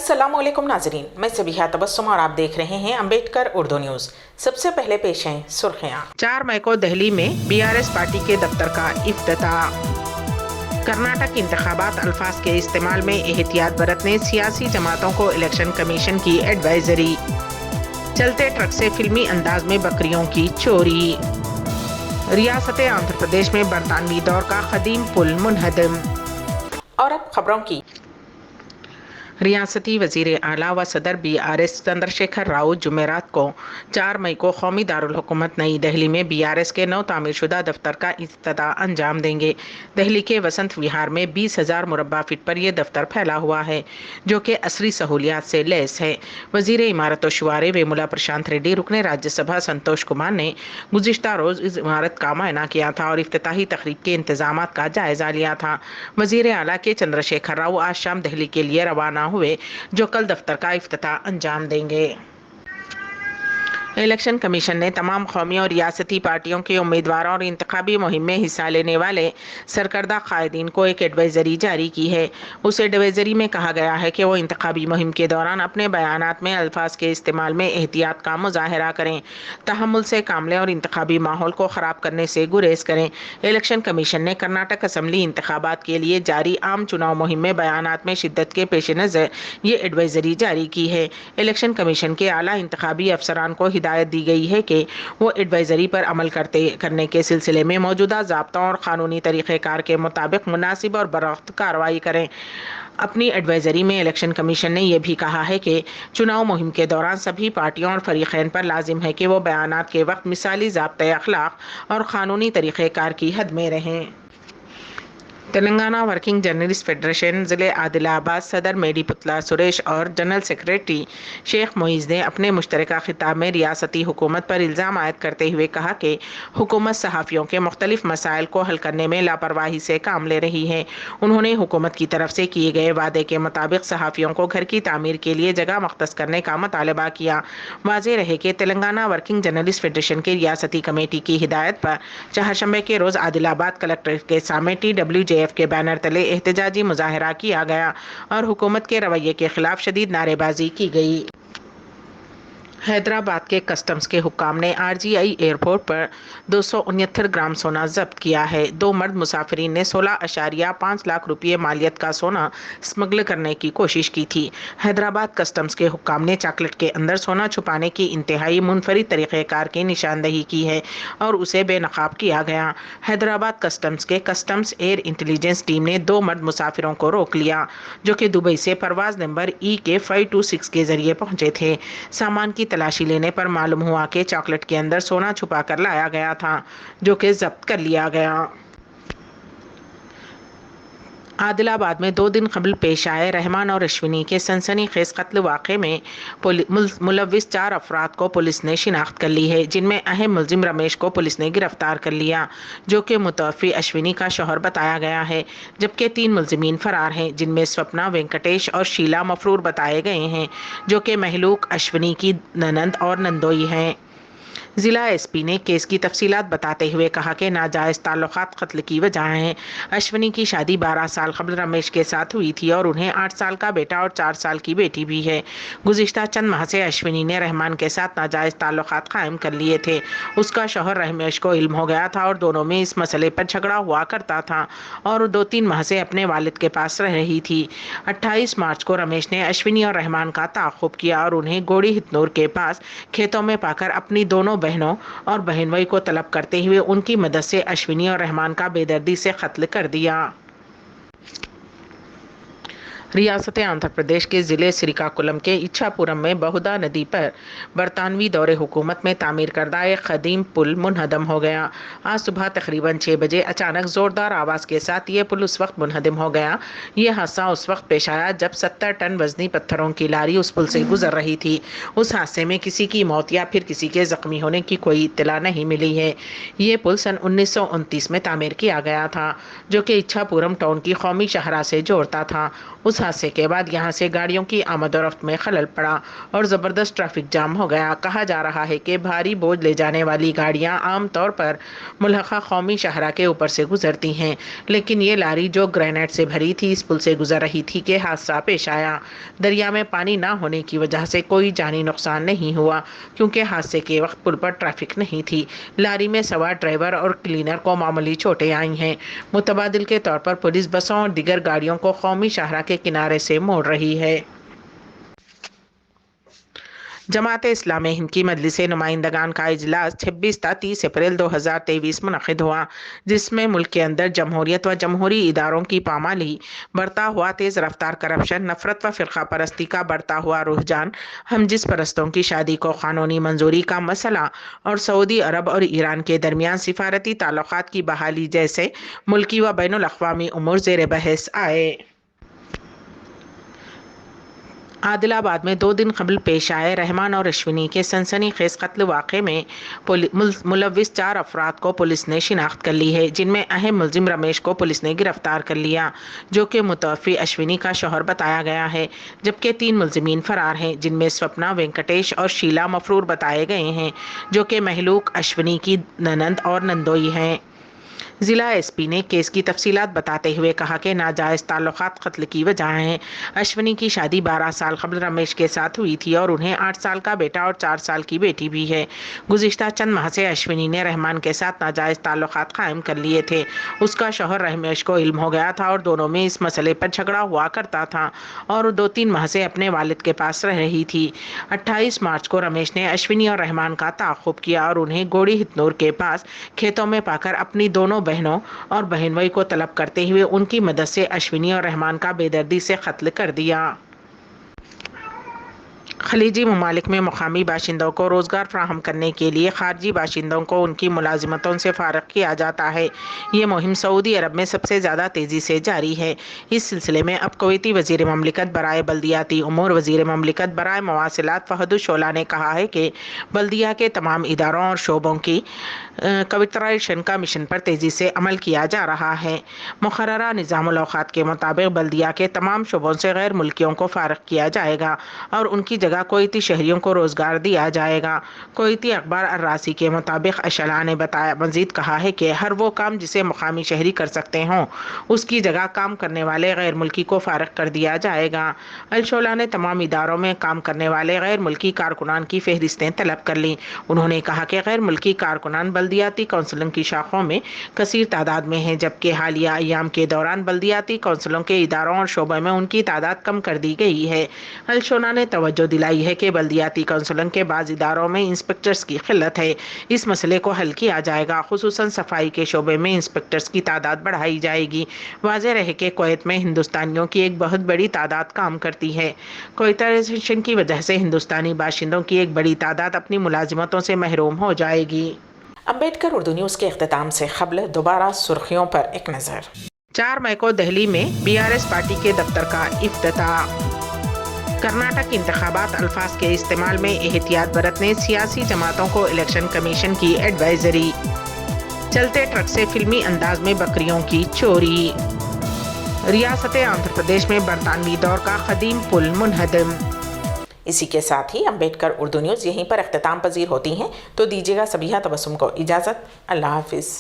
अस्सलामुअलैकुम नाजरीन, मैं सबिहा तबस्सुम और आप देख रहे हैं अम्बेडकर उर्दू न्यूज़। सबसे पहले पेश हैं सुर्खियां। 4 मई को दिल्ली में बीआरएस पार्टी के दफ्तर का इफ्तिताह। कर्नाटक इंतखाबात अल्फाज के इस्तेमाल में एहतियात बरतने सियासी जमातों को इलेक्शन कमीशन की एडवाइजरी। चलते ट्रक से फिल्मी अंदाज में बकरियों की चोरी। रियासत आंध्र प्रदेश में बरतानवी दौर का कदीम पुल मुनहदम। और अब खबरों की। रियासती वजीर आला व सदर बीआरएस चंद्रशेखर राव जुमेरात को 4 मई को कौमी दारुल हुकूमत नई दिल्ली में बीआरएस के नव तामीरशुदा दफ्तर का इफ्तिताह अंजाम देंगे। दिल्ली के वसंत विहार में 20,000 मुरब्बा फीट पर यह दफ्तर फैला हुआ है, जो कि असरी सहूलियात से लैस है। वजीर इमारत व शुआरे वेमुला प्रशांत रेड्डी, रुकने राज्यसभा संतोष कुमार ने गुज़िश्ता रोज़ इस इमारत का मुआयना किया था और इफ्तिताही तकरीब के इंतजामात का जायजा लिया था। वजीर आला के चंद्रशेखर राव आज शाम दिल्ली के लिए रवाना हुए, जो कल दफ्तर का इफ्तिताह अंजाम देंगे। इलेक्शन कमीशन ने तमाम कौमी और रियासती पार्टियों के उम्मीदवारों और इंतखाबी मुहिम में हिस्सा लेने वाले सरकर्दा कायदीन को एक एडवाइजरी जारी की है। उस एडवाइजरी में कहा गया है कि वो इंतखाबी मुहिम के दौरान अपने बयानात में अल्फाज के इस्तेमाल में एहतियात का मुजाहरा करें, तहम्मुल से काम लें और इंतखाबी माहौल को ख़राब करने से गुरेज करें। इलेक्शन कमीशन ने कर्नाटक असम्बली इंतखाबात के लिए जारी आम चुनाव मुहिम में बयानात में शिद्दत के पेश नज़र ये एडवाइजरी जारी की है। इलेक्शन कमीशन के आला इंतखाबी अफसरान को हिदायत दी गई है कि वो एडवाइजरी पर अमल करने के सिलसिले में मौजूदा ज़ाब्तों और क़ानूनी तरीक़ेकार के मुताबिक मुनासिब और बरवक्त कार्रवाई करें। अपनी एडवाइजरी में इलेक्शन कमीशन ने यह भी कहा है कि चुनाव मुहिम के दौरान सभी पार्टियों और फरीक़ैन पर लाजिम है कि वो बयानात के वक्त मिसाली ज़ाब्ते अखलाक और क़ानूनी तरीक़ेकार की हद में रहें। तेलंगाना वर्किंग जर्नलिस्ट फेडरेशन ज़िले आदिलाबाद सदर मेडी पुतला सुरेश और जनरल सेक्रेटरी शेख मोइज़ ने अपने मुश्तरका खिताब में रियासती हुकूमत पर इल्ज़ाम आयद करते हुए कहा कि हुकूमत सहाफ़ियों के मुख्तलिफ मसाइल को हल करने में लापरवाही से काम ले रही है। उन्होंने हुकूमत की तरफ से किए गए वादे के मुताबिक सहाफ़ियों को घर की तामीर के लिए जगह मख्तस करने का मुतालबा किया। वाज़ेह रहे कि तेलंगाना वर्किंग जर्नलिस्ट फेडरेशन की रियासती कमेटी की हिदायत पर चारशंबे के रोज़ आदिलाबाद कलेक्ट्रेट के सामने TWJF के बैनर तले एहतजाजी मुजाहरा किया गया और हुकूमत के रवैये के खिलाफ शदीद नारेबाजी की गई। हैदराबाद के कस्टम्स के हुक्काम ने RGI एयरपोर्ट पर 269 ग्राम सोना जब्त किया है। 2 मर्द मुसाफिरीन ने 16.5 लाख रुपये मालियत का सोना स्मगल करने की कोशिश की थी। हैदराबाद कस्टम्स के हुक्काम ने चॉकलेट के अंदर सोना छुपाने की इंतहाई मुनफरिद तरीक़ेकार की निशानदही की है और उसे बेनकाब किया गया। हैदराबाद कस्टम्स के कस्टम्स एयर इंटेलिजेंस टीम ने 2 मर्द मुसाफिरों को रोक लिया, जो कि दुबई से परवाज़ नंबर EK 526 के जरिए पहुंचे थे। सामान की तलाशी लेने पर मालूम हुआ कि चॉकलेट के अंदर सोना छुपा कर लाया गया था, जो कि जब्त कर लिया गया। आदिलाबाद में 2 दिन कबल पेश आए रहमान और अश्विनी के सनसनीखेज कत्ल वाक़े में मुलव्विस 4 अफराद को पुलिस ने शिनाख्त कर ली है, जिनमें अहम मुलजिम रमेश को पुलिस ने गिरफ्तार कर लिया, जो कि मुतवफ़ी अश्विनी का शौहर बताया गया है। जबकि 3 मुलजिमीन फरार हैं, जिनमें स्वप्ना, वेंकटेश और शीला मफरूर बताए गए हैं, जो कि महलूक अश्विनी की ननंद और नंदोई हैं। ज़िला SP ने केस की तफसीलात बताते हुए कहा कि नाजायज़ ताल्लुकात कत्ल की वजह हैं। अश्विनी की शादी 12 साल कबल रमेश के साथ हुई थी और उन्हें 8 साल का बेटा और 4 साल की बेटी भी है। गुज़िश्ता चंद माह से अश्विनी ने रहमान के साथ नाजायज़ ताल्लुकात कायम कर लिए थे। उसका शौहर रमेश को इल्म हो गया था और दोनों में इस मसले पर झगड़ा हुआ करता था और 2-3 माह से अपने वालिद के पास रह रही थी। 28 मार्च को रमेश ने अश्विनी और रहमान का ताक़ुब किया और उन्हें गोड़ी हितनूर के पास खेतों में पाकर अपनी दोनों बहनों और बहनोई को तलब करते हुए उनकी मदद से अश्विनी और रहमान का बेदर्दी से कत्ल कर दिया। रियासत आंध्र प्रदेश के ज़िले श्रीकाकुलम के इच्छापुरम में बहुधा नदी पर बरतानवी दौरे हुकूमत में तामीर करदा एक कदीम पुल मुनहदम हो गया। आज सुबह तकरीबन 6 बजे अचानक ज़ोरदार आवाज़ के साथ ये पुल उस वक्त मुनहदम हो गया। ये हादसा उस वक्त पेश आया जब 70 टन वजनी पत्थरों की लारी उस पुल से गुजर रही थी। उस हादसे में किसी की मौत या फिर किसी के ज़ख्मी होने की कोई इत्तला नहीं मिली है। ये पुल सन 1929 में तामीर किया गया था, जो कि इच्छापुरम टाउन की कौमी शाहरा से जोड़ता था। उस हादसे के बाद यहां से गाड़ियों की आमद और रफ्त में खलल पड़ा और जबरदस्त ट्रैफिक जाम हो गया। कहा जा रहा है कि भारी बोझ ले जाने वाली गाड़ियां आमतौर पर मुल्हका कौमी शाहरा के ऊपर से गुजरती हैं, लेकिन ये लारी जो ग्रेनेड से भरी थी इस पुल से गुजर रही थी कि हादसा पेश आया। दरिया में पानी ना होने की वजह से कोई जानी नुकसान नहीं हुआ, क्योंकि हादसे के वक्त पुल पर ट्रैफिक नहीं थी। लारी में सवार ड्राइवर और क्लीनर को मामूली चोटें आई हैं। मुतबादिल के तौर पर पुलिस बसों और दीगर गाड़ियों को कौमी शाहरा के किनारे से मोड़ रही है। जमात इस्लामी हिंद की मजलिस नुमाइंदगान का इजलास 26 ता 30 अप्रैल 2023 मुनक़िद हुआ, जिसमें मुल्क के अंदर जमहूरियत व जमहूरी इदारों की पामाली, बढ़ता हुआ तेज़ रफ्तार करप्शन, नफरत व फ़िरका परस्ती का बढ़ता हुआ रुझान, हम जिस परस्तों की शादी को क़ानूनी मंजूरी का मसला और सऊदी अरब और ईरान के दरमियान सिफारती ताल्लुक़ात की बहाली जैसे मुल्की व बैनुल अक़वामी उमूर ज़ेर बहस आए। आदिलाबाद में 2 दिन कबल पेश आए रहमान और अश्विनी के सनसनीखेज कत्ल वाक़े में मुलव्विस 4 अफराद को पुलिस ने शिनाख्त कर ली है, जिनमें अहम मुलजिम रमेश को पुलिस ने गिरफ्तार कर लिया, जो कि मुतवफ़ी अश्विनी का शौहर बताया गया है, जबकि 3 मुलजिमीन फरार हैं, जिनमें स्वप्ना, वेंकटेश और शीला मफरूर बताए गए हैं, जो कि महलूक अश्विनी की ननंद और नंदोई हैं। जिला एसपी ने केस की तफसीलात बताते हुए कहा कि नाजायज़ ताल्लुकात कत्ल की वजह हैं। अश्विनी की शादी 12 साल कबल रमेश के साथ हुई थी और उन्हें 8 साल का बेटा और 4 साल की बेटी भी है। गुज़िश्ता चंद माह से अश्विनी ने रहमान के साथ नाजायज़ ताल्लुकात कायम कर लिए थे। उसका शौहर रमेश को इल्म हो गया था और दोनों में इस मसले पर झगड़ा हुआ करता था और 2-3 माह से अपने वालिद के पास रह रही थी। 28 मार्च को रमेश ने अश्विनी और रहमान का ताक़ुब किया और उन्हें गोड़ी हितनूर के पास खेतों में पाकर अपनी दोनों बहनों और बहनोई को तलब करते हुए उनकी मदद से अश्विनी और रहमान का बेदर्दी से कत्ल कर दिया। खलीजी ममालिक में मुकामी बाशिंदों को रोज़गार फ्राहम करने के लिए खारजी बाशिंदों को उनकी मुलाजिमतों से फारग किया जाता है। ये मुहिम सऊदी अरब में सबसे ज़्यादा तेज़ी से जारी है। इस सिलसिले में अब कुवैती वज़ीर ममलिकत बराए बल्दियाती उमूर वज़ीर ममलिकत बराए मवासिलात फ़हद शोला ने कहा है कि बल्दिया के तमाम इदारों और शोबों की कवितराइजेशन का मिशन पर तेज़ी से अमल किया जा रहा है। मुकर्ररा निज़ामुल औक़ात के मुताबिक बल्दिया के तमाम शोबों से गैर मुल्कियों को फारग किया जाएगा और उनकी जगह कुवैती शहरियों को रोज़गार दिया जाएगा। कुवैती अखबार अर्रासी के मुताबिक अशला ने बताया मज़ीद कहा है कि हर वो काम जिसे मुकामी शहरी कर सकते हों उसकी जगह काम करने वाले गैर मुल्की को फारग कर दिया जाएगा। अशला ने तमाम इदारों में काम करने वाले गैर मुल्की कारकुनान की फहरिस्तें तलब कर लीं। उन्होंने कहा कि गैर मुल्की कारकुनान बल्दियाती कौंसलों की शाखों में कसीर तादाद में हैं, जबकि हालिया अयाम के दौरान बल्दियाती कौंसलों के इदारों और शोबों में उनकी तादाद कम कर दी गई है। अशला ने तवज्जो दिलाई है कि बल्दियाती कौंसलों के बाज़ इदारों में इंस्पेक्टर्स की किल्लत है। इस मसले को हल किया जाएगा, खुसूसन सफाई के शोबे में इंस्पेक्टर्स की तादाद बढ़ाई जाएगी। वाज़ेह रहे कि कुवैत में हिंदुस्तानियों की एक बहुत बड़ी तादाद काम करती है। कुवैताइजेशन की वजह से हिंदुस्तानी बाशिंदों की एक बड़ी तादाद अपनी मुलाजिमतों से महरूम हो जाएगी। अम्बेडकर उर्दू न्यूज़ के इख्तिताम से ख़बल दोबारा सुर्खियों पर एक नज़र। 4 मई को दिल्ली में बीआरएस पार्टी के दफ्तर का इफ्तिताह। कर्नाटक इंतखाबात अल्फाज के इस्तेमाल में एहतियात बरतने सियासी जमातों को इलेक्शन कमीशन की एडवाइजरी। चलते ट्रक से फिल्मी अंदाज में बकरियों की चोरी। रियासत आंध्र प्रदेश में बरतानवी दौर का कदीम पुल मुनहदम। इसी के साथ ही अम्बेडकर उर्दू न्यूज़ यहीं पर इख्तिताम पजीर होती हैं, तो दीजिएगा सबीहा तबस्सुम को इजाज़त। अल्लाह हाफिज़।